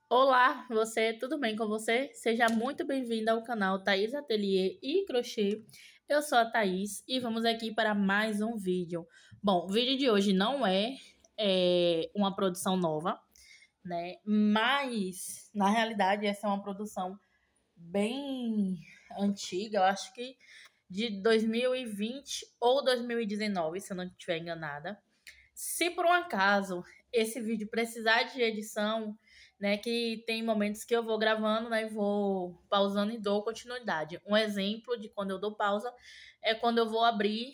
Olá, tudo bem com você? Seja muito bem-vinda ao canal Thaís Ateliê e Crochê. Eu sou a Thaís e vamos aqui para mais um vídeo. Bom, o vídeo de hoje não é uma produção nova, né? Mas, na realidade, essa é uma produção bem antiga, eu acho que de 2020 ou 2019, se eu não estiver enganada. Se por um acaso esse vídeo precisar de edição, né, que tem momentos que eu vou gravando, né, e vou pausando e dou continuidade. Um exemplo de quando eu dou pausa é quando eu vou abrir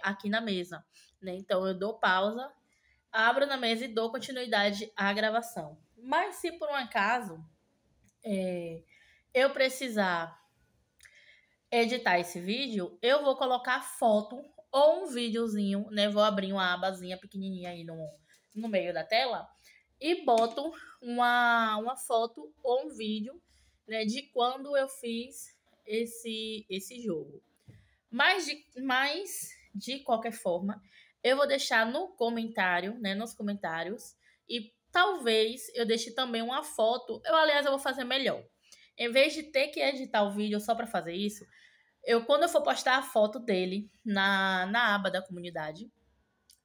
aqui na mesa, né? Então eu dou pausa, abro na mesa e dou continuidade à gravação. Mas se por um acaso eu precisar editar esse vídeo, eu vou colocar foto ou um videozinho, né? Vou abrir uma abazinha pequenininha aí no meio da tela e boto uma foto ou um vídeo, né, de quando eu fiz esse jogo. Mas de qualquer forma, eu vou deixar no comentário, né, nos comentários, e talvez eu deixe também uma foto. Aliás, eu vou fazer melhor. Em vez de ter que editar o vídeo só para fazer isso, quando eu for postar a foto dele na aba da comunidade,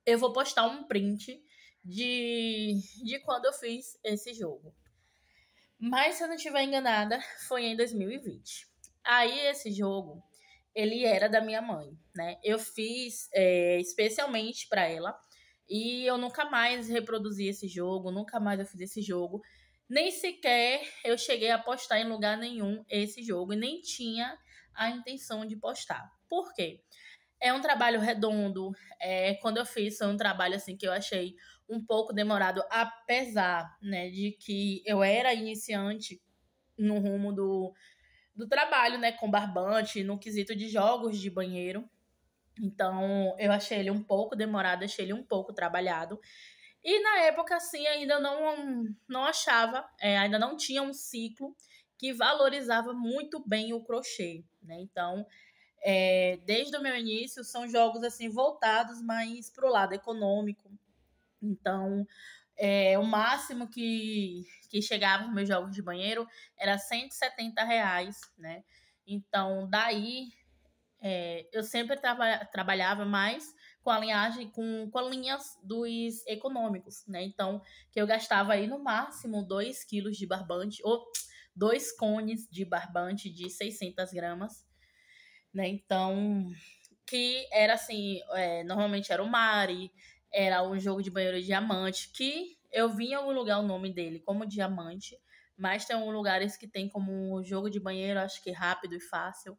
eu vou postar um print de quando eu fiz esse jogo. Mas se eu não estiver enganada, foi em 2020. Aí esse jogo, ele era da minha mãe, né? Eu fiz especialmente para ela e eu nunca mais reproduzi esse jogo, nunca mais eu fiz esse jogo. Nem sequer eu cheguei a postar em lugar nenhum esse jogo e nem tinha a intenção de postar. Por quê? É um trabalho redondo. Quando eu fiz, foi um trabalho assim que eu achei um pouco demorado, apesar, né, de que eu era iniciante no rumo do trabalho, né, com barbante, no quesito de jogos de banheiro. Então, eu achei ele um pouco demorado, achei ele um pouco trabalhado. E na época, assim, ainda não achava, ainda não tinha um ciclo que valorizava muito bem o crochê, né? Então, desde o meu início, são jogos assim voltados mais para o lado econômico. Então, o máximo que chegava nos meus jogos de banheiro era R$ 170, né? Então, daí, eu sempre trabalhava mais com a linhagem, com linhas dos econômicos, né? Então, que eu gastava aí no máximo 2 quilos de barbante, ou 2 cones de barbante de 600 gramas, né? Então, que era assim, normalmente era o Mari, era um jogo de banheiro diamante, que eu vi em algum lugar o nome dele como diamante, mas tem alguns lugares que tem como jogo de banheiro, acho que rápido e fácil.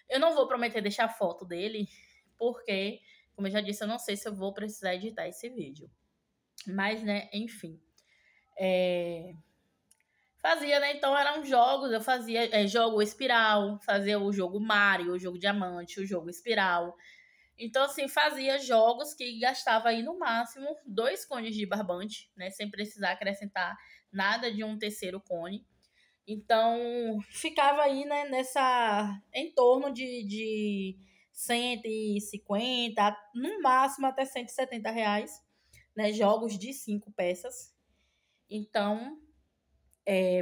Eu não vou prometer deixar foto dele, porque, como eu já disse, eu não sei se eu vou precisar editar esse vídeo. Mas, né, enfim. Fazia, né? Então eram jogos, eu fazia jogo espiral, fazia o jogo Mario, o jogo diamante, o jogo espiral. Então, assim, fazia jogos que gastava aí no máximo 2 cones de barbante, né? Sem precisar acrescentar nada de um terceiro cone. Então, ficava aí, né, em torno de 150, no máximo até R$ 170, né? Jogos de 5 peças. Então,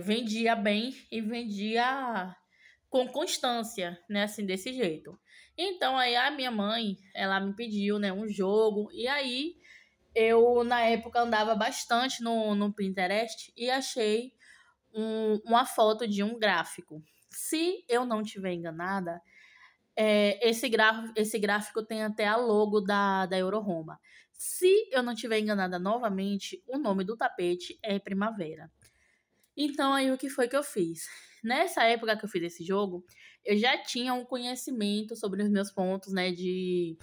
vendia bem e vendia com constância, né, assim, desse jeito. Então, aí a minha mãe, ela me pediu, né, um jogo, e aí eu, na época, andava bastante no Pinterest e achei uma foto de um gráfico. Se eu não estiver enganada, esse gráfico tem até a logo da Euroroma. Se eu não estiver enganada novamente, o nome do tapete é Primavera. Então, aí o que foi que eu fiz? Nessa época que eu fiz esse jogo, eu já tinha um conhecimento sobre os meus pontos, né, de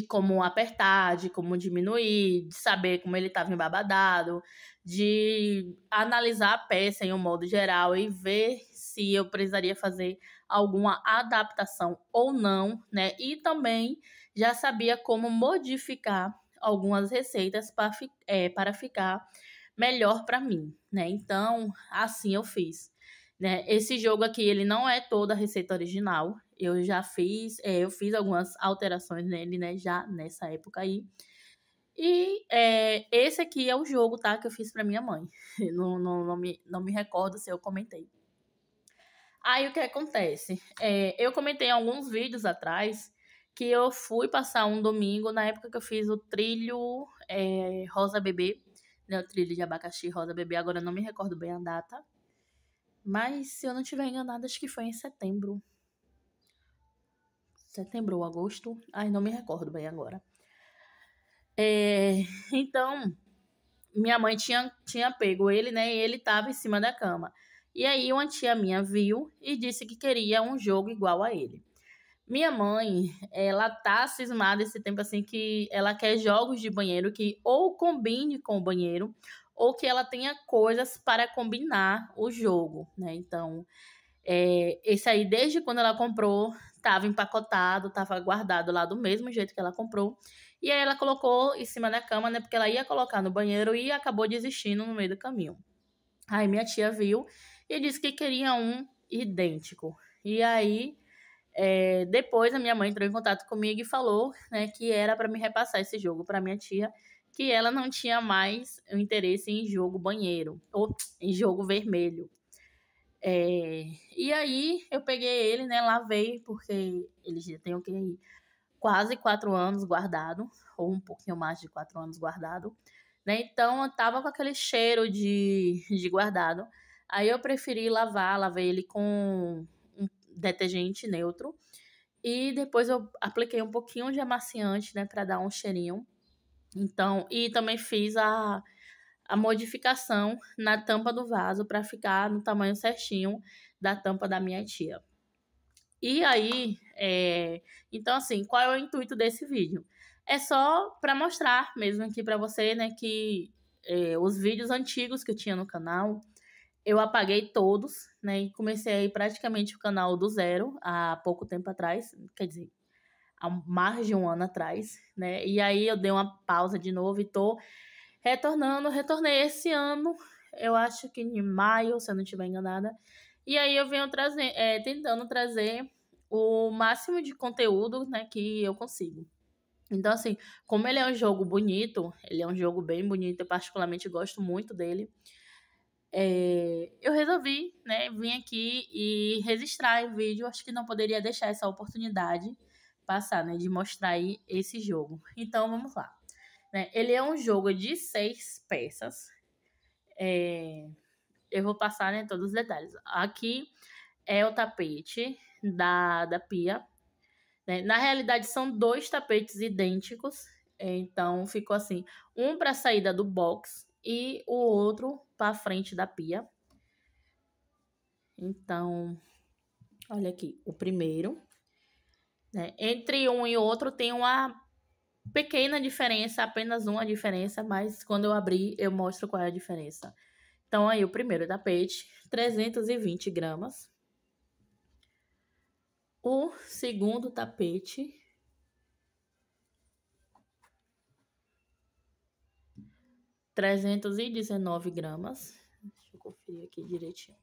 como apertar, de como diminuir, de saber como ele estava embabadado, de analisar a peça em um modo geral e ver se eu precisaria fazer alguma adaptação ou não, né? E também já sabia como modificar algumas receitas para ficar melhor para mim, né? Então, assim eu fiz, né? Esse jogo aqui, ele não é toda a receita original. Eu fiz algumas alterações nele, né? Já nessa época aí. E esse aqui é o jogo, tá? Que eu fiz pra minha mãe. Não me recordo se eu comentei. Aí o que acontece? Eu comentei em alguns vídeos atrás que eu fui passar um domingo na época que eu fiz o trilho Rosa Bebê, né? O trilho de abacaxi Rosa Bebê. Agora eu não me recordo bem a data. Mas se eu não estiver enganada, acho que foi em setembro. Setembro ou agosto. Ai, não me recordo bem agora. Então, minha mãe tinha pego ele, né? E ele tava em cima da cama. E aí, uma tia minha viu e disse que queria um jogo igual a ele. Minha mãe, ela tá cismada esse tempo assim que ela quer jogos de banheiro que ou combine com o banheiro ou que ela tenha coisas para combinar o jogo, né? Então, esse aí, desde quando ela comprou, tava empacotado, tava guardado lá do mesmo jeito que ela comprou. E aí ela colocou em cima da cama, né? Porque ela ia colocar no banheiro e acabou desistindo no meio do caminho. Aí minha tia viu e disse que queria um idêntico. E aí, depois a minha mãe entrou em contato comigo e falou, né, que era para me repassar esse jogo para minha tia, que ela não tinha mais o interesse em jogo banheiro, ou em jogo vermelho. E aí eu peguei ele, né, lavei, porque ele já tem o que quase 4 anos guardado, ou um pouquinho mais de 4 anos guardado, né? Então eu tava com aquele cheiro de guardado. Aí eu preferi lavei ele com um detergente neutro. E depois eu apliquei um pouquinho de amaciante, né, para dar um cheirinho. Então, e também fiz a modificação na tampa do vaso para ficar no tamanho certinho da tampa da minha tia. E aí, então assim, qual é o intuito desse vídeo? É só para mostrar mesmo aqui para você, né, que os vídeos antigos que eu tinha no canal, eu apaguei todos, né, e comecei aí praticamente o canal do zero há pouco tempo atrás, quer dizer, há mais de um ano atrás, né, e aí eu dei uma pausa de novo e tô retornei esse ano, eu acho que em maio, se eu não estiver enganada. E aí eu venho tentando trazer o máximo de conteúdo, né, que eu consigo. Então, assim, como ele é um jogo bonito, ele é um jogo bem bonito, eu particularmente gosto muito dele. Eu resolvi, né, vir aqui e registrar o vídeo. Acho que não poderia deixar essa oportunidade passar, né, de mostrar aí esse jogo. Então, vamos lá. Né? Ele é um jogo de 6 peças. Eu vou passar, né, todos os detalhes. Aqui é o tapete da pia. Né? Na realidade, são 2 tapetes idênticos. Então, ficou assim: um para a saída do box e o outro para frente da pia. Então, olha aqui, o primeiro. Né? Entre um e outro tem uma pequena diferença, apenas uma diferença, mas quando eu abrir, eu mostro qual é a diferença. Então, aí, o primeiro tapete, 320 gramas. O segundo tapete, 319 gramas. Deixa eu conferir aqui direitinho.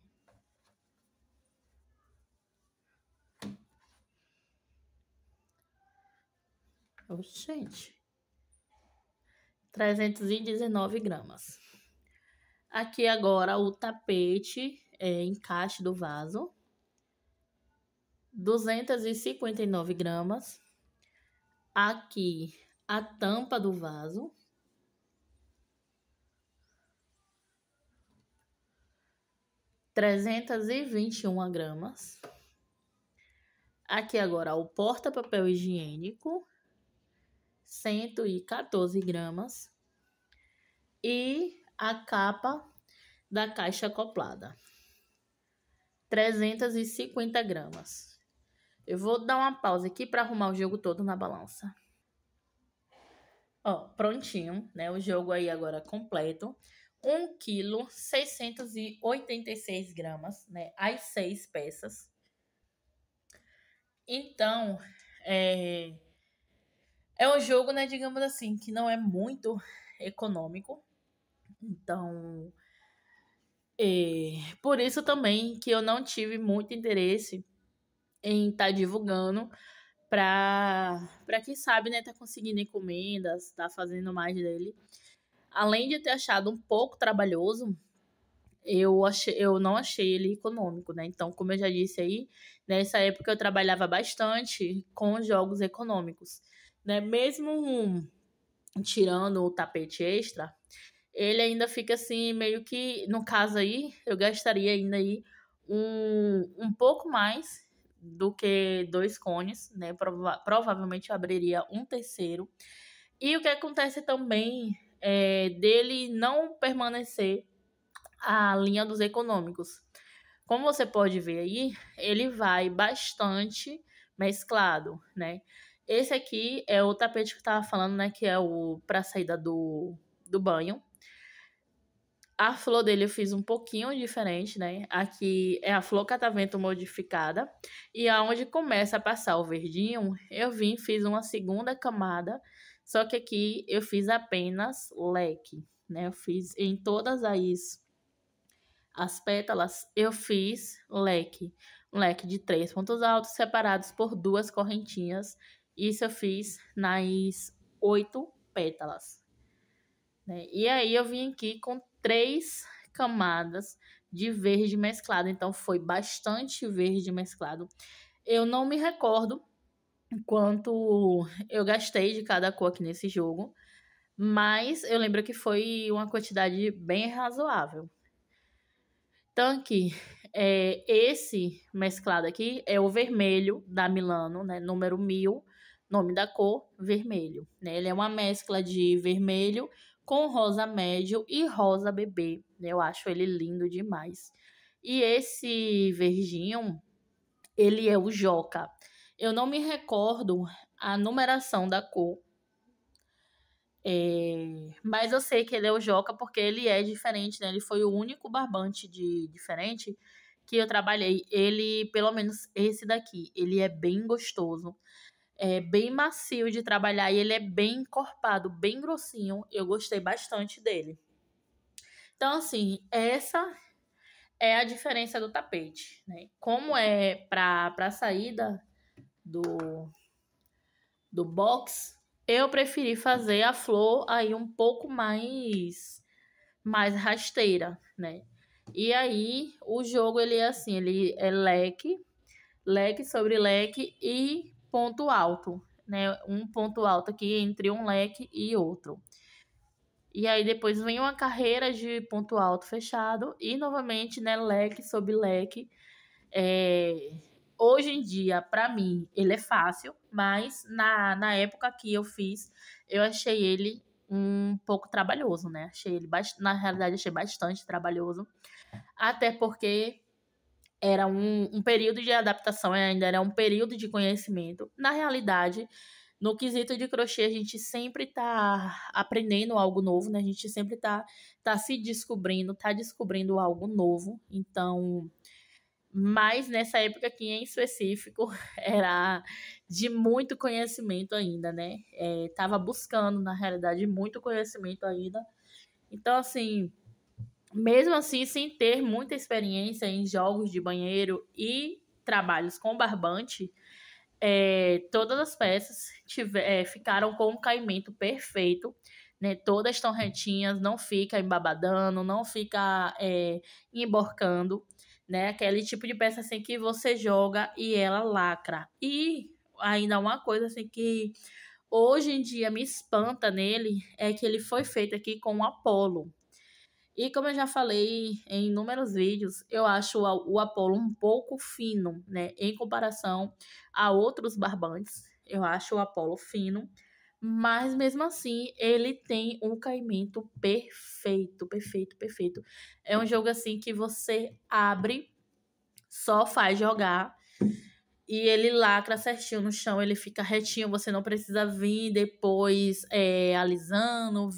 Gente, 319 gramas. Aqui agora o tapete encaixe do vaso, 259 gramas. Aqui a tampa do vaso, 321 gramas. Aqui agora o porta-papel higiênico, 114 gramas. E a capa da caixa acoplada, 350 gramas. Eu vou dar uma pausa aqui para arrumar o jogo todo na balança. Ó, prontinho, né? O jogo aí agora completo. 1 kg 686 gramas, né? As 6 peças. Então, é um jogo, né, digamos assim, que não é muito econômico. Então, por isso também que eu não tive muito interesse em estar divulgando, pra quem sabe, né, tá conseguindo encomendas, tá fazendo mais dele. Além de ter achado um pouco trabalhoso, eu não achei ele econômico, né? Então, como eu já disse aí, nessa época eu trabalhava bastante com jogos econômicos, né? Mesmo tirando o tapete extra, ele ainda fica assim, meio que, no caso aí, eu gastaria ainda aí um pouco mais do que dois cones, né? Provavelmente eu abriria um terceiro. E o que acontece também é dele não permanecer a linha dos econômicos. Como você pode ver aí, ele vai bastante mesclado, né? Esse aqui é o tapete que eu tava falando, né? Que é o para saída do banho. A flor dele eu fiz um pouquinho diferente, né? Aqui é a flor catavento modificada. E aonde começa a passar o verdinho, eu vim fiz uma segunda camada. Só que aqui eu fiz apenas leque, né? Eu fiz em todas as pétalas, eu fiz leque. Um leque de 3 pontos altos separados por 2 correntinhas. Isso eu fiz nas 8 pétalas, né? E aí eu vim aqui com 3 camadas de verde mesclado, então foi bastante verde mesclado. Eu não me recordo quanto eu gastei de cada cor aqui nesse jogo, mas eu lembro que foi uma quantidade bem razoável. Tanque, esse mesclado aqui é o vermelho da Milano, né? Número 1000, nome da cor, vermelho, né? Ele é uma mescla de vermelho com rosa médio e rosa bebê, né? Eu acho ele lindo demais. E esse verdinho, ele é o Joca. Eu não me recordo a numeração da cor, mas eu sei que ele é o Joca porque ele é diferente, né? Ele foi o único barbante diferente que eu trabalhei. Ele, pelo menos esse daqui, ele é bem gostoso. É bem macio de trabalhar e ele é bem encorpado, bem grossinho. Eu gostei bastante dele. Então, assim, essa é a diferença do tapete, né? Como é para saída do, do box, eu preferi fazer a flor aí um pouco mais rasteira, né? E aí o jogo ele é assim, ele é leque, leque sobre leque e ponto alto, né? Um ponto alto aqui entre um leque e outro. E aí depois vem uma carreira de ponto alto fechado e novamente, né, leque sobre leque. É... Hoje em dia, para mim, ele é fácil, mas na época que eu fiz, eu achei ele um pouco trabalhoso, né? Achei ele, na realidade, achei bastante trabalhoso. Até porque era um período de adaptação, ainda era um período de conhecimento. Na realidade, no quesito de crochê, a gente sempre tá aprendendo algo novo, né? A gente sempre tá se descobrindo, tá descobrindo algo novo. Então, mas nessa época aqui em específico, era de muito conhecimento ainda, né? Tava buscando, na realidade, muito conhecimento ainda. Então, assim, mesmo assim, sem ter muita experiência em jogos de banheiro e trabalhos com barbante, todas as peças ficaram com um caimento perfeito, né? Todas estão retinhas, não fica embabadando, não fica emborcando, né? Aquele tipo de peça assim que você joga e ela lacra. E ainda uma coisa assim que hoje em dia me espanta nele é que ele foi feito aqui com Apollo. E como eu já falei em inúmeros vídeos, eu acho o Apollo um pouco fino, né? Em comparação a outros barbantes, eu acho o Apollo fino, mas mesmo assim ele tem um caimento perfeito, perfeito, perfeito. É um jogo assim que você abre, só faz jogar e ele lacra certinho no chão, ele fica retinho, você não precisa vir depois alisando,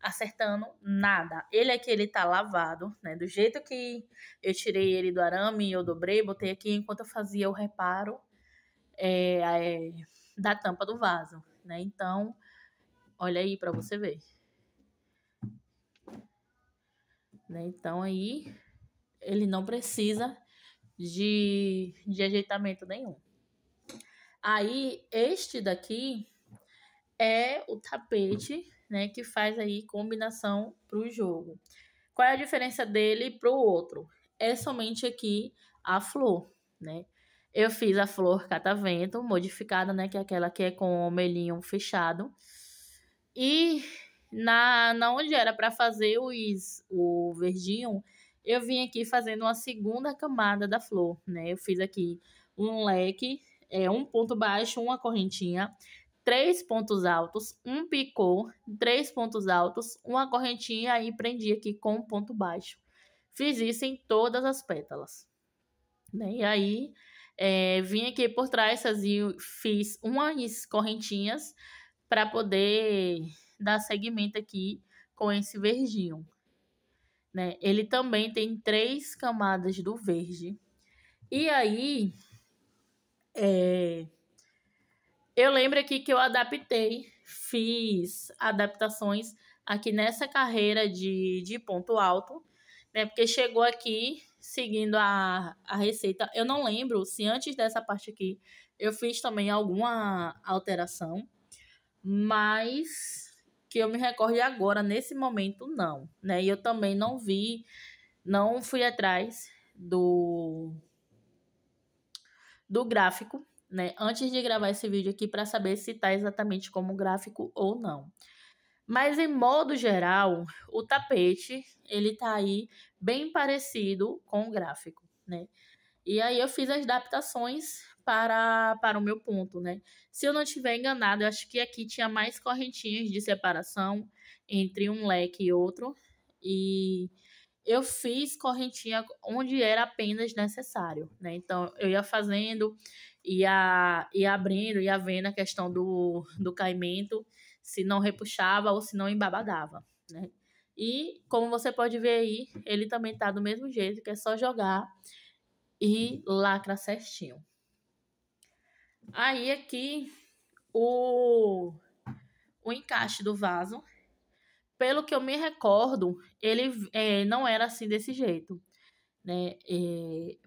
acertando nada. Ele aqui, ele tá lavado, né? Do jeito que eu tirei ele do arame, eu dobrei, botei aqui enquanto eu fazia o reparo da tampa do vaso, né? Então, olha aí pra você ver. Né? Então, aí, ele não precisa de ajeitamento nenhum. Aí, este daqui é o tapete, né, que faz aí combinação para o jogo. Qual é a diferença dele para o outro? É somente aqui a flor, né? Eu fiz a flor catavento modificada, né, que é aquela que é com o melinho fechado. E na onde era para fazer o verdinho, eu vim aqui fazendo uma segunda camada da flor, né? Eu fiz aqui um leque, um ponto baixo, uma correntinha, 3 pontos altos, um picô, 3 pontos altos, uma correntinha e prendi aqui com um ponto baixo. Fiz isso em todas as pétalas, né? E aí, vim aqui por trás, fiz umas correntinhas para poder dar seguimento aqui com esse verdinho, né? Ele também tem 3 camadas do verde. E aí, eu lembro aqui que eu adaptei, fiz adaptações aqui nessa carreira de ponto alto, né? Porque chegou aqui seguindo a receita. Eu não lembro se antes dessa parte aqui eu fiz também alguma alteração, mas que eu me recorde agora, nesse momento, não, né? E eu também não fui atrás do gráfico, né, antes de gravar esse vídeo aqui para saber se tá exatamente como gráfico ou não. Mas em modo geral, o tapete, ele tá aí bem parecido com o gráfico, né? E aí eu fiz as adaptações para o meu ponto, né? Se eu não estiver enganado, eu acho que aqui tinha mais correntinhas de separação entre um leque e outro. E eu fiz correntinha onde era apenas necessário, né? Então, eu ia fazendo, ia abrindo, ia vendo a questão do caimento, se não repuxava ou se não embabadava, né? E, como você pode ver aí, ele também tá do mesmo jeito, que é só jogar e lacra certinho. Aí, aqui, o encaixe do vaso, pelo que eu me recordo, ele não era assim desse jeito, né?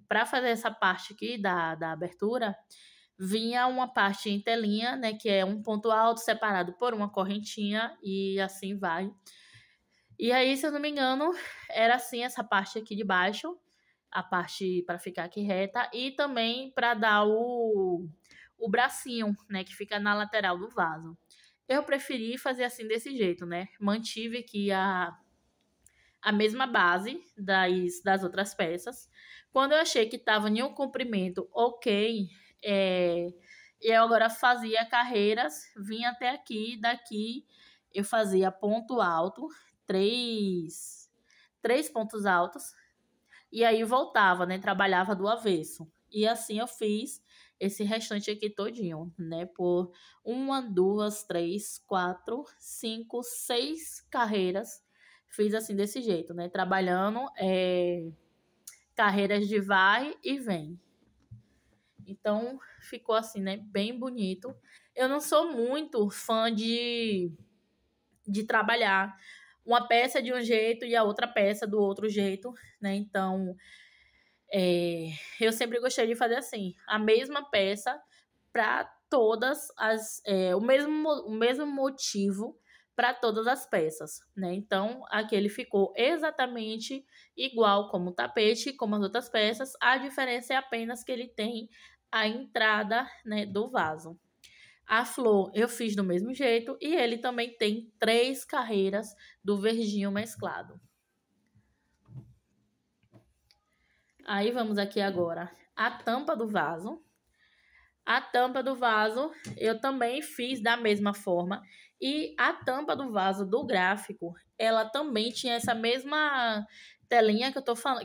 Para fazer essa parte aqui da abertura, vinha uma parte em telinha, né? Que é um ponto alto separado por uma correntinha e assim vai. E aí, se eu não me engano, era assim essa parte aqui de baixo, a parte para ficar aqui reta e também para dar o bracinho, né? Que fica na lateral do vaso. Eu preferi fazer assim desse jeito, né? Mantive aqui a mesma base das outras peças. Quando eu achei que estava em um comprimento ok, eu agora fazia carreiras, vinha até aqui, daqui eu fazia ponto alto, três pontos altos, e aí voltava, né? Trabalhava do avesso. E assim eu fiz esse restante aqui todinho, né? Por 1, 2, 3, 4, 5, 6 carreiras. Fiz assim desse jeito, né? Trabalhando carreiras de vai e vem. Então, ficou assim, né? Bem bonito. Eu não sou muito fã de trabalhar uma peça de um jeito e a outra peça do outro jeito, né? Então, eu sempre gostei de fazer assim, a mesma peça para todas o mesmo motivo para todas as peças, né? Então, aqui ele ficou exatamente igual como o tapete, como as outras peças. A diferença é apenas que ele tem a entrada, né, do vaso. A flor eu fiz do mesmo jeito e ele também tem 3 carreiras do verdinho mesclado. Aí vamos aqui agora a tampa do vaso. A tampa do vaso eu também fiz da mesma forma. E a tampa do vaso do gráfico, ela também tinha essa mesma telinha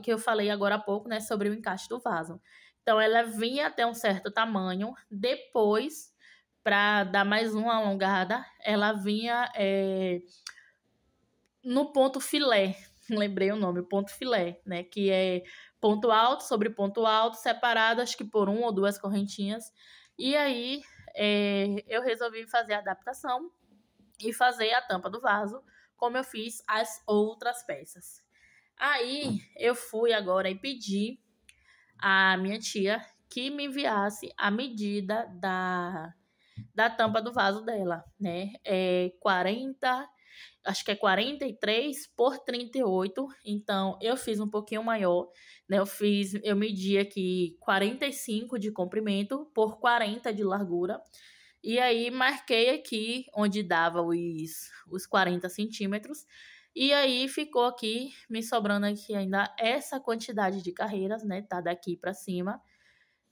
que eu falei agora há pouco, né, sobre o encaixe do vaso. Então, ela vinha até um certo tamanho. Depois, para dar mais uma alongada, ela vinha no ponto filé. Lembrei o nome, ponto filé, né? Que é ponto alto sobre ponto alto, separado, acho que por 1 ou 2 correntinhas. E aí, eu resolvi fazer a adaptação e fazer a tampa do vaso, como eu fiz as outras peças. Aí, eu fui agora e pedi à minha tia que me enviasse a medida da tampa do vaso dela, né? Acho que é 43 por 38, então eu fiz um pouquinho maior, né? Eu medi aqui 45 de comprimento por 40 de largura, e aí marquei aqui onde dava os 40 centímetros, e aí ficou aqui, me sobrando aqui ainda essa quantidade de carreiras, né? Tá daqui para cima,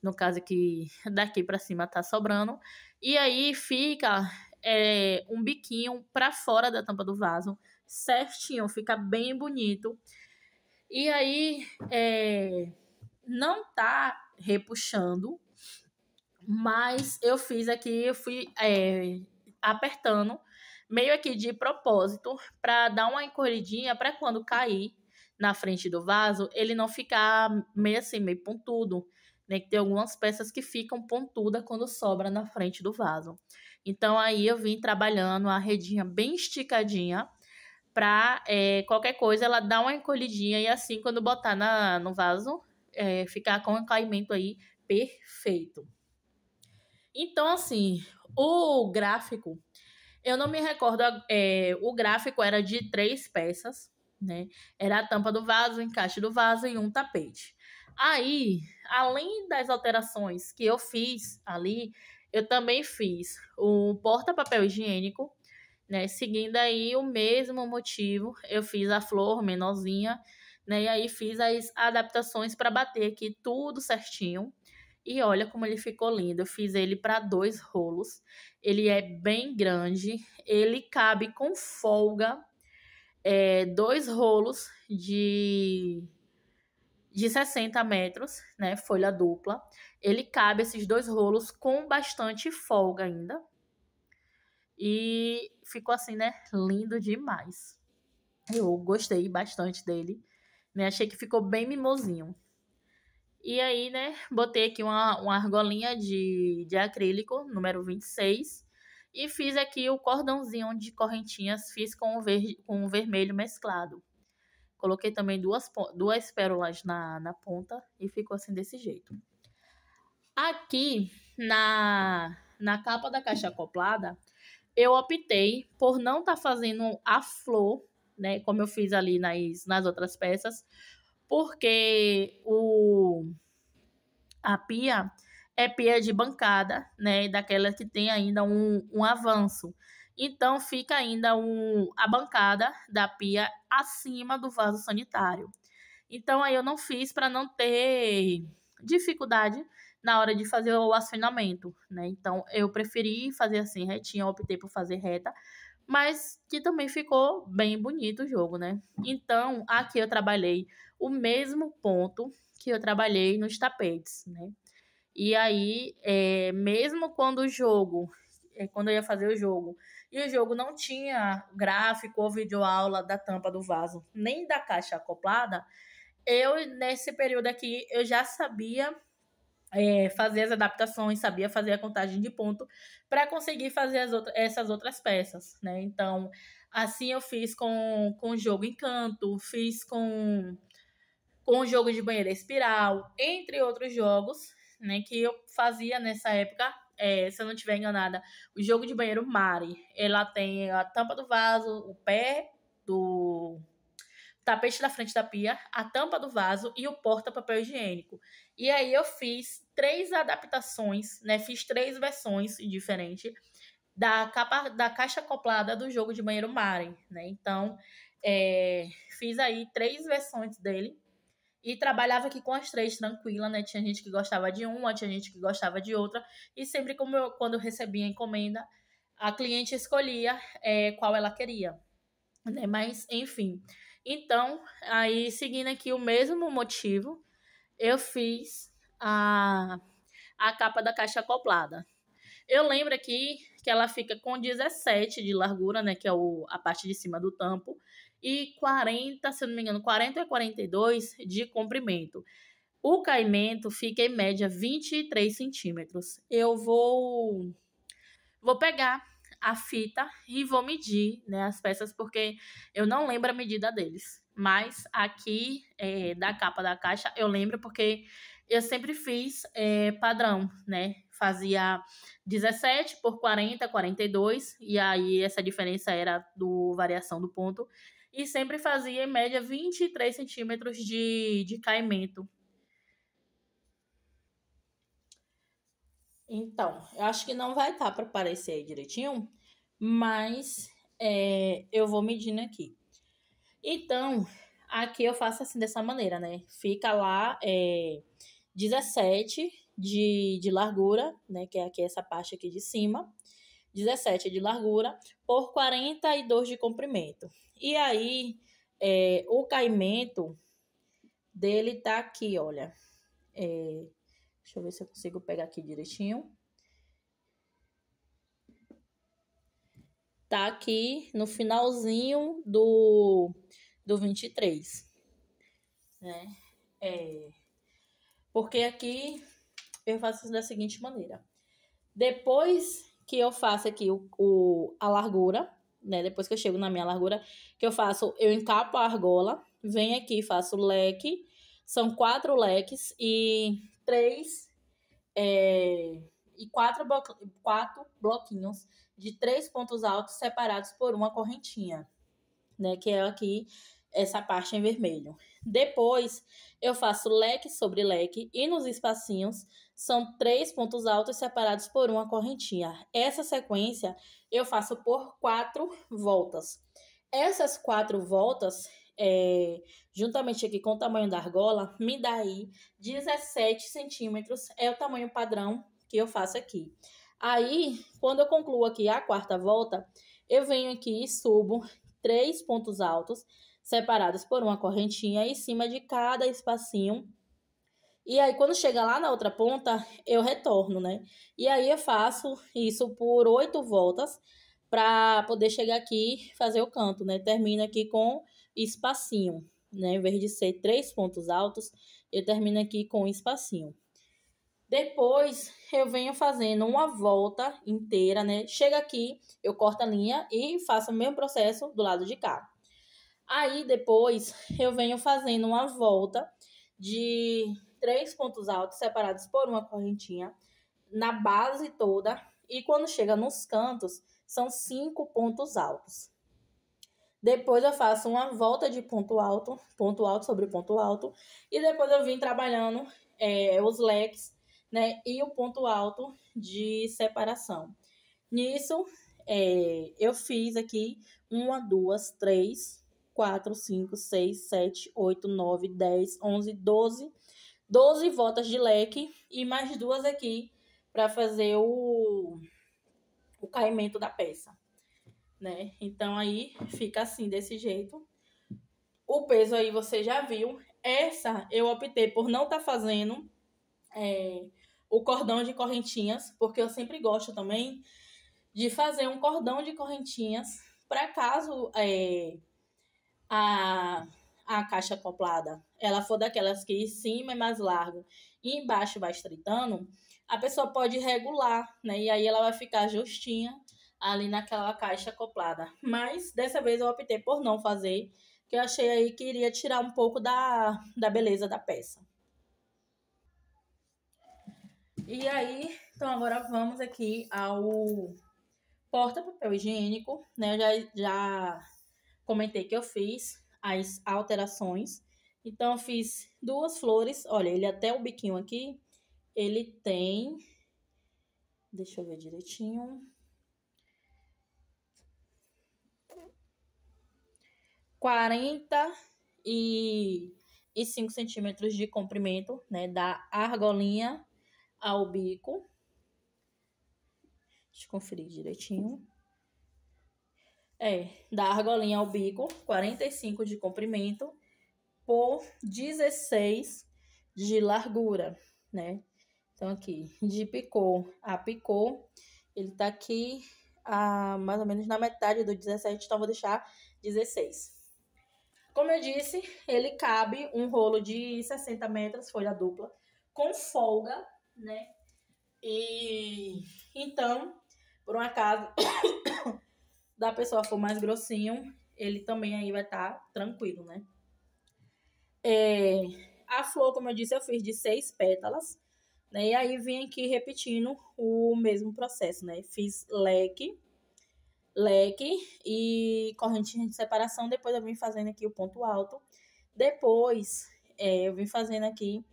no caso aqui, daqui para cima tá sobrando, e aí fica um biquinho para fora da tampa do vaso, certinho, fica bem bonito. E aí não tá repuxando, mas eu fiz aqui, eu fui apertando meio aqui de propósito para dar uma encolhidinha para quando cair na frente do vaso, ele não ficar meio assim, meio pontudo, né? Que tem algumas peças que ficam pontudas quando sobra na frente do vaso. Então aí eu vim trabalhando a redinha bem esticadinha para qualquer coisa ela dar uma encolhidinha e assim quando botar no vaso ficar com o caimento aí perfeito. Então, assim, o gráfico, eu não me recordo, o gráfico era de 3 peças, né? Era a tampa do vaso, o encaixe do vaso e um tapete. Aí, além das alterações que eu fiz ali, eu também fiz o porta-papel higiênico, né? Seguindo aí o mesmo motivo, eu fiz a flor menorzinha, né? E aí fiz as adaptações para bater aqui tudo certinho. E olha como ele ficou lindo. Eu fiz ele para 2 rolos. Ele é bem grande. Ele cabe com folga 2 rolos de 60 metros, né? Folha dupla. Ele cabe esses 2 rolos com bastante folga ainda. E ficou assim, né? Lindo demais. Eu gostei bastante dele. Né? Achei que ficou bem mimosinho. E aí, né, botei aqui uma argolinha de acrílico, número 26, e fiz aqui o cordãozinho de correntinhas, fiz com o vermelho mesclado. Coloquei também duas pérolas na ponta e ficou assim desse jeito. Aqui, na capa da caixa acoplada, eu optei por não estar fazendo a flor, né, como eu fiz ali nas outras peças, porque a pia é pia de bancada, né? Daquela que tem ainda um avanço. Então, fica ainda a bancada da pia acima do vaso sanitário. Então, aí eu não fiz para não ter dificuldade na hora de fazer o asfinamento, né? Então, eu preferi fazer assim retinha, optei por fazer reta, mas que também ficou bem bonito o jogo, né? Então, aqui eu trabalhei o mesmo ponto que eu trabalhei nos tapetes, né? E aí, mesmo quando quando eu ia fazer o jogo, e o jogo não tinha gráfico ou videoaula da tampa do vaso, nem da caixa acoplada, nesse período aqui, eu já sabia fazer as adaptações, sabia fazer a contagem de ponto para conseguir fazer essas outras peças, né? Então, assim eu fiz com o jogo Encanto, fiz com o jogo de banheira espiral, entre outros jogos, né, que eu fazia nessa época. Se eu não estiver enganada, o jogo de banheiro Mari, ela tem a tampa do vaso, o pé do tapete da frente da pia, a tampa do vaso e o porta-papel higiênico. E aí eu fiz 3 adaptações, né? Fiz 3 versões diferentes da caixa acoplada do jogo de banheiro Mari, né? Então, fiz aí 3 versões dele e trabalhava aqui com as 3 tranquila, né? Tinha gente que gostava de uma, tinha gente que gostava de outra. E sempre quando eu recebia a encomenda, a cliente escolhia qual ela queria, né? Mas, enfim. Então, aí seguindo aqui o mesmo motivo, eu fiz a capa da caixa acoplada. Eu lembro aqui que ela fica com 17 de largura, né? Que é a parte de cima do tampo. E 40, se eu não me engano, 40 a 42 de comprimento. O caimento fica em média 23 centímetros. Eu vou pegar a fita e vou medir, né, as peças, porque eu não lembro a medida deles. Mas aqui, da capa da caixa, eu lembro porque eu sempre fiz padrão, né? Fazia 17 por 40, 42, e aí essa diferença era do variação do ponto. E sempre fazia, em média, 23 centímetros de caimento. Então, eu acho que não vai estar para aparecer aí direitinho, mas eu vou medindo aqui. Então, aqui eu faço assim dessa maneira, né? Fica lá 17 de largura, né? Que é aqui essa parte aqui de cima. 17 de largura por 42 de comprimento. E aí, o caimento dele tá aqui, olha. Deixa eu ver se eu consigo pegar aqui direitinho. Tá aqui no finalzinho do 23, né? Porque aqui eu faço da seguinte maneira. Depois que eu faço aqui a largura, né? Depois que eu chego na minha largura, que eu encapo a argola, venho aqui, faço leque. São 4 leques e 4 bloquinhos de 3 pontos altos separados por uma correntinha, né? Que é aqui essa parte em vermelho. Depois eu faço leque sobre leque e nos espacinhos são 3 pontos altos separados por uma correntinha. Essa sequência eu faço por 4 voltas. Essas 4 voltas, juntamente aqui com o tamanho da argola, me dá aí 17 centímetros, é o tamanho padrão que eu faço aqui. Aí, quando eu concluo aqui a 4ª volta, eu venho aqui e subo 3 pontos altos separados por uma correntinha em cima de cada espacinho. E aí, quando chega lá na outra ponta, eu retorno, né? E aí, eu faço isso por 8 voltas para poder chegar aqui e fazer o canto, né? Termino aqui com espacinho, né? Em vez de ser 3 pontos altos, eu termino aqui com espacinho. Depois, eu venho fazendo uma volta inteira, né? Chega aqui, eu corto a linha e faço o mesmo processo do lado de cá. Aí, depois, eu venho fazendo uma volta de 3 pontos altos separados por uma correntinha na base toda. E quando chega nos cantos, são 5 pontos altos. Depois eu faço uma volta de ponto alto sobre ponto alto. E depois eu vim trabalhando os leques, né? E o ponto alto de separação. Nisso, eu fiz aqui 1, 2, 3, 4, 5, 6, 7, 8, 9, 10, 11, 12. 12 voltas de leque e mais 2 aqui para fazer o caimento da peça, né? Então, aí fica assim, desse jeito. O peso aí você já viu. Essa eu optei por não estar fazendo o cordão de correntinhas, porque eu sempre gosto também de fazer um cordão de correntinhas para caso a caixa acoplada ela for daquelas que em cima é mais largo e embaixo vai estreitando, a pessoa pode regular, né? E aí ela vai ficar justinha ali naquela caixa acoplada. Mas dessa vez eu optei por não fazer, que eu achei aí que iria tirar um pouco da beleza da peça. E aí, então agora vamos aqui ao porta-papel higiênico, né? Eu já comentei que eu fiz as alterações. Então, eu fiz 2 flores. Olha, ele até o biquinho aqui, ele tem... Deixa eu ver direitinho. 45 centímetros de comprimento, né? Da argolinha ao bico. Deixa eu conferir direitinho. Da argolinha ao bico, 45 de comprimento por 16 de largura, né? Então, aqui, de picô a picô, ele tá aqui mais ou menos na metade do 17, então vou deixar 16. Como eu disse, ele cabe um rolo de 60 metros, folha dupla, com folga, né? E então, por um acaso, da pessoa for mais grossinho, ele também aí vai estar tranquilo, né? A flor, como eu disse, eu fiz de 6 pétalas, né? E aí vim aqui repetindo o mesmo processo, né? Fiz leque e correntinha de separação. Depois eu vim fazendo aqui o ponto alto. Depois eu vim fazendo aqui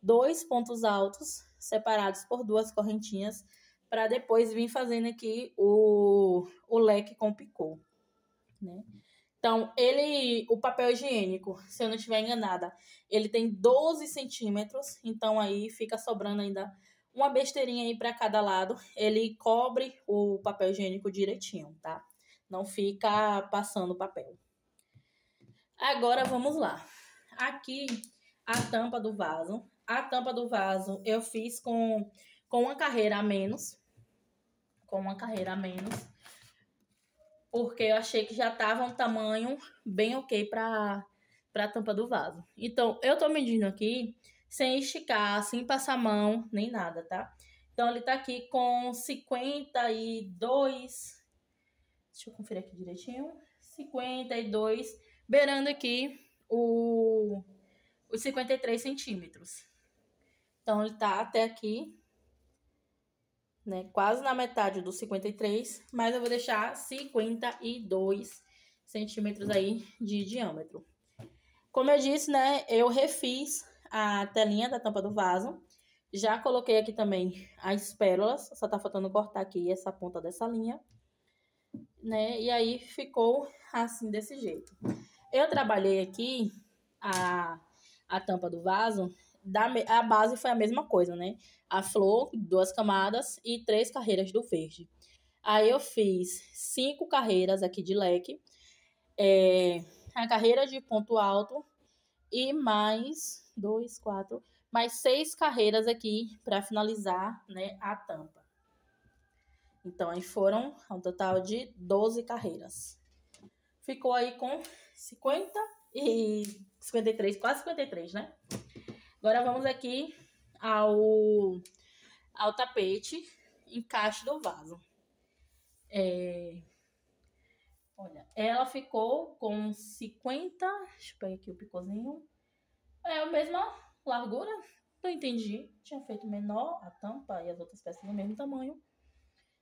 2 pontos altos separados por 2 correntinhas, para depois vir fazendo aqui o leque com picô, né? Então, o papel higiênico, se eu não estiver enganada, ele tem 12 centímetros, então aí fica sobrando ainda uma besteirinha aí para cada lado. Ele cobre o papel higiênico direitinho, tá? Não fica passando papel. Agora vamos lá. Aqui a tampa do vaso. A tampa do vaso eu fiz com uma carreira a menos. Com uma carreira a menos. Porque eu achei que já tava um tamanho bem ok para a tampa do vaso. Então, eu tô medindo aqui sem esticar, sem passar a mão, nem nada, tá? Então, ele tá aqui com 52... Deixa eu conferir aqui direitinho. 52, beirando aqui os 53 centímetros. Então, ele tá até aqui, né, quase na metade dos 53, mas eu vou deixar 52 centímetros aí de diâmetro. Como eu disse, né, eu refiz a telinha da tampa do vaso. Já coloquei aqui também as pérolas, só tá faltando cortar aqui essa ponta dessa linha, né, e aí ficou assim, desse jeito. Eu trabalhei aqui a tampa do vaso, a base foi a mesma coisa, né? A flor, 2 camadas e 3 carreiras do verde. Aí eu fiz 5 carreiras aqui de leque, a carreira de ponto alto e mais 2, 4, mais 6 carreiras aqui para finalizar, né, a tampa. Então, aí foram um total de 12 carreiras. Ficou aí com 53, quase 53, né? Agora vamos aqui ao tapete, encaixe do vaso. Olha, ela ficou com 50... Deixa eu pegar aqui o picôzinho. É a mesma largura, não entendi. Tinha feito menor a tampa e as outras peças do mesmo tamanho.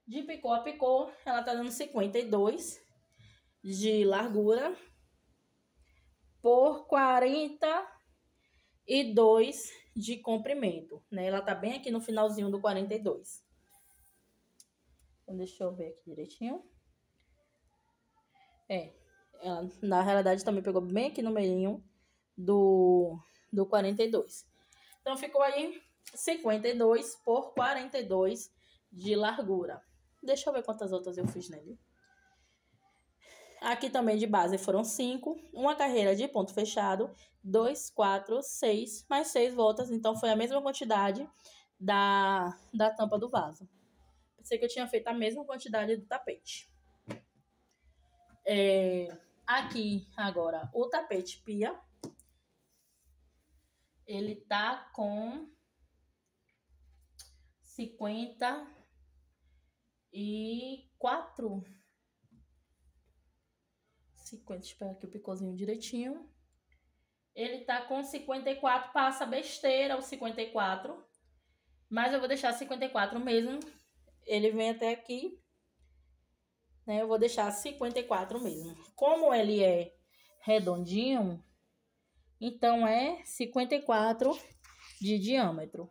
De picô a picô, ela tá dando 52 de largura por 42 de comprimento, né? Ela tá bem aqui no finalzinho do 42. Então, deixa eu ver aqui direitinho. Ela, na realidade, também pegou bem aqui no meio do 42. Então, ficou aí 52 por 42 de largura. Deixa eu ver quantas outras eu fiz nele. Aqui também de base foram 5, uma carreira de ponto fechado, 2, 4, 6, mais 6 voltas. Então, foi a mesma quantidade da tampa do vaso. Pensei que eu tinha feito a mesma quantidade do tapete. Aqui, agora, o tapete pia. Ele tá com 54. 50, deixa eu pegar aqui o picôzinho direitinho. Ele tá com 54, passa besteira o 54. Mas eu vou deixar 54 mesmo. Ele vem até aqui, né? Eu vou deixar 54 mesmo. Como ele é redondinho, então é 54 de diâmetro.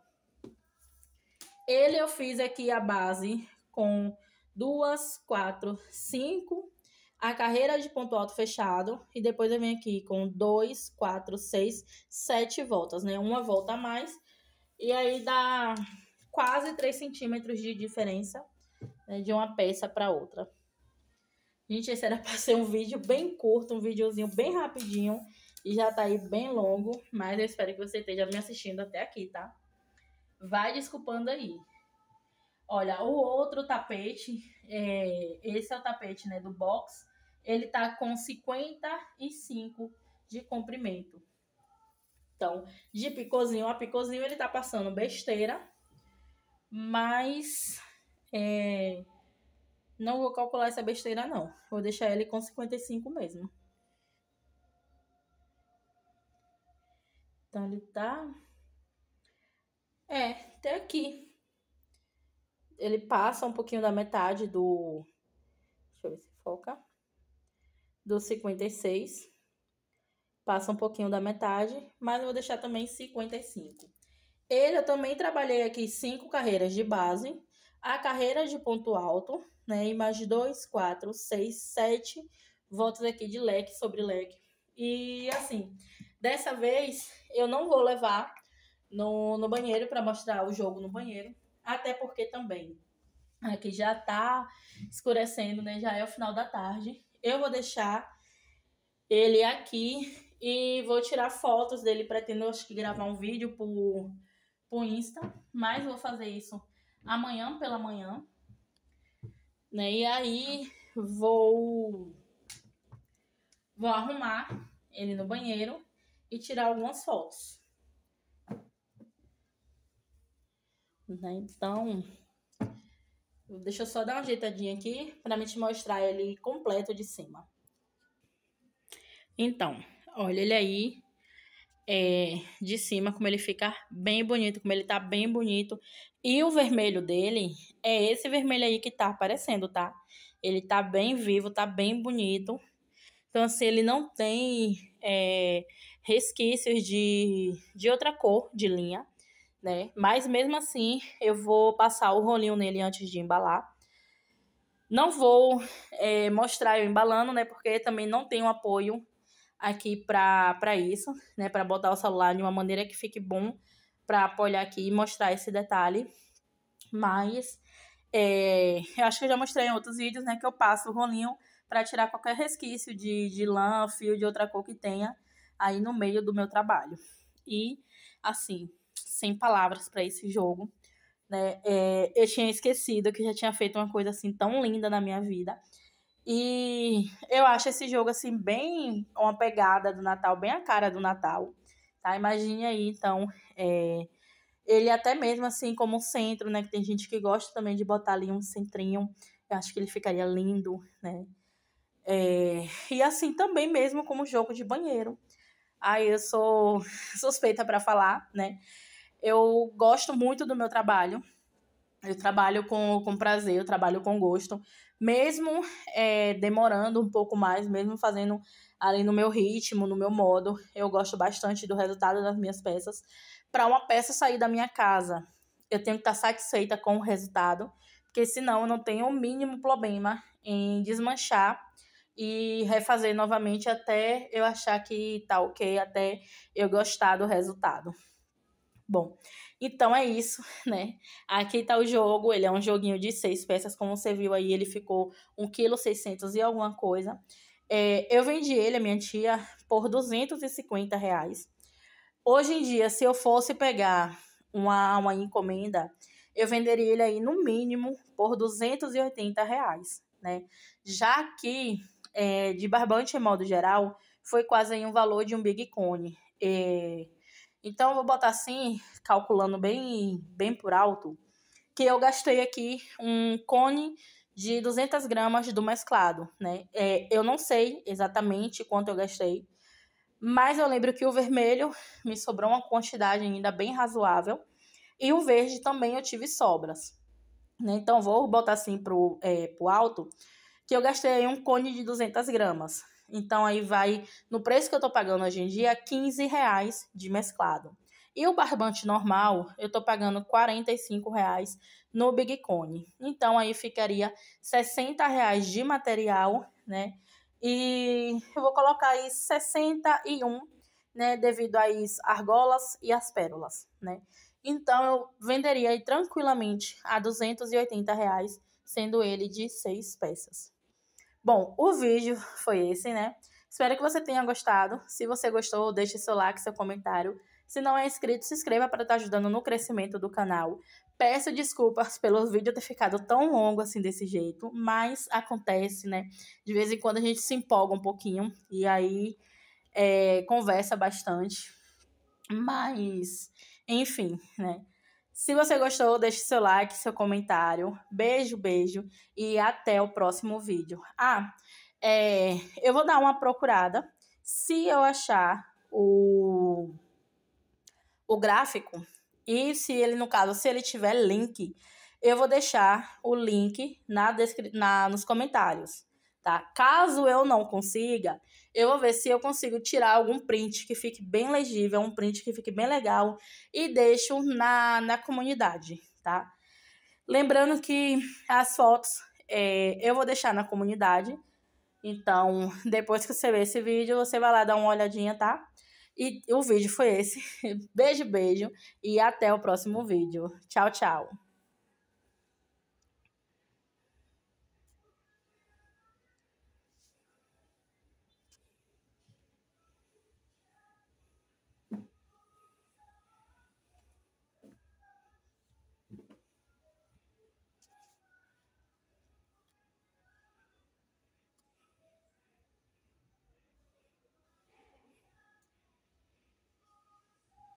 Ele eu fiz aqui a base com 2, 4, 5, a carreira de ponto alto fechado, e depois eu venho aqui com 2, 4, 6, 7 voltas, né? Uma volta a mais, e aí dá quase 3 centímetros de diferença, né, de uma peça para outra. Gente, esse era para ser um vídeo bem curto, um videozinho bem rapidinho, e já tá aí bem longo, mas eu espero que você esteja me assistindo até aqui, tá? Vai desculpando aí. Olha, o outro tapete, esse é o tapete, né, do box, ele tá com 55 de comprimento. Então, de picôzinho a picôzinho, ele tá passando besteira, mas Não vou calcular essa besteira, não. Vou deixar ele com 55 mesmo. Então, ele tá... até aqui. Ele passa um pouquinho da metade do... Deixa eu ver se foca. Do 56. Passa um pouquinho da metade, mas eu vou deixar também 55. Eu também trabalhei aqui 5 carreiras de base. A carreira de ponto alto, né? E mais 2, 4, 6, 7 voltas aqui de leque sobre leque. E assim, dessa vez eu não vou levar no banheiro para mostrar o jogo no banheiro. Até porque também aqui já tá escurecendo, né? Já é o final da tarde. Eu vou deixar ele aqui e vou tirar fotos dele. Pretendo, acho que, gravar um vídeo pro Insta. Mas vou fazer isso amanhã pela manhã, né? E aí vou arrumar ele no banheiro e tirar algumas fotos, né? Então, deixa eu só dar uma ajeitadinha aqui para me te mostrar ele completo de cima. Então, olha ele aí de cima, como ele fica bem bonito, como ele tá bem bonito. E o vermelho dele é esse vermelho aí que tá aparecendo, tá? Ele tá bem vivo, tá bem bonito. Então, assim, ele não tem resquícios de outra cor de linha, né? Mas, mesmo assim, eu vou passar o rolinho nele antes de embalar. Não vou mostrar eu embalando, né? Porque também não tenho apoio aqui para isso, né? Para botar o celular de uma maneira que fique bom para apoiar aqui e mostrar esse detalhe. Mas eu acho que eu já mostrei em outros vídeos, né? Que eu passo o rolinho para tirar qualquer resquício de lã, fio de outra cor que tenha aí no meio do meu trabalho. E, assim, sem palavras para esse jogo, né? Eu tinha esquecido que já tinha feito uma coisa assim tão linda na minha vida. E eu acho esse jogo, assim, bem uma pegada do Natal, bem a cara do Natal, tá? Imagine aí, então, ele até mesmo, assim, como centro, né? Que tem gente que gosta também de botar ali um centrinho. Eu acho que ele ficaria lindo, né? E assim, também mesmo como jogo de banheiro. Aí eu sou suspeita para falar, né? Eu gosto muito do meu trabalho. Eu trabalho com prazer, eu trabalho com gosto. Mesmo demorando um pouco mais, mesmo fazendo ali no meu ritmo, no meu modo, eu gosto bastante do resultado das minhas peças. Para uma peça sair da minha casa, eu tenho que estar satisfeita com o resultado, porque senão eu não tenho o mínimo problema em desmanchar e refazer novamente até eu achar que tá ok, até eu gostar do resultado. Bom, então é isso, né? Aqui tá o jogo, ele é um joguinho de 6 peças, como você viu aí, ele ficou 1,6 kg e alguma coisa. Eu vendi ele, a minha tia, por R$ 250. Hoje em dia, se eu fosse pegar uma encomenda, eu venderia ele aí no mínimo por R$ 280, né? Já que de barbante, em modo geral, foi quase aí um valor de um Big Cone. Então, eu vou botar assim, calculando bem, bem por alto, que eu gastei aqui um cone de 200 gramas do mesclado, né? Eu não sei exatamente quanto eu gastei, mas eu lembro que o vermelho me sobrou uma quantidade ainda bem razoável e o verde também eu tive sobras, né? Então, vou botar assim pro alto, que eu gastei aí um cone de 200 gramas. Então, aí vai, no preço que eu tô pagando hoje em dia, R$ 15 de mesclado. E o barbante normal, eu tô pagando R$ 45 no Big Cone. Então, aí ficaria R$ 60 de material, né? E eu vou colocar aí 61, né? Devido às argolas e às pérolas, né? Então, eu venderia aí tranquilamente a R$ 280, sendo ele de 6 peças. Bom, o vídeo foi esse, né? Espero que você tenha gostado. Se você gostou, deixe seu like, seu comentário. Se não é inscrito, se inscreva para estar ajudando no crescimento do canal. Peço desculpas pelo vídeo ter ficado tão longo assim desse jeito, mas acontece, né? De vez em quando a gente se empolga um pouquinho e aí conversa bastante. Mas, enfim, né? Se você gostou, deixe seu like, seu comentário. Beijo, beijo e até o próximo vídeo. Eu vou dar uma procurada. Se eu achar o gráfico e se ele, no caso, se ele tiver link, eu vou deixar o link nos comentários, tá? Caso eu não consiga, eu vou ver se eu consigo tirar algum print que fique bem legível, um print que fique bem legal e deixo na comunidade, tá? Lembrando que as fotos eu vou deixar na comunidade. Então, depois que você ver esse vídeo, você vai lá dar uma olhadinha, tá? E o vídeo foi esse. Beijo, beijo e até o próximo vídeo. Tchau, tchau.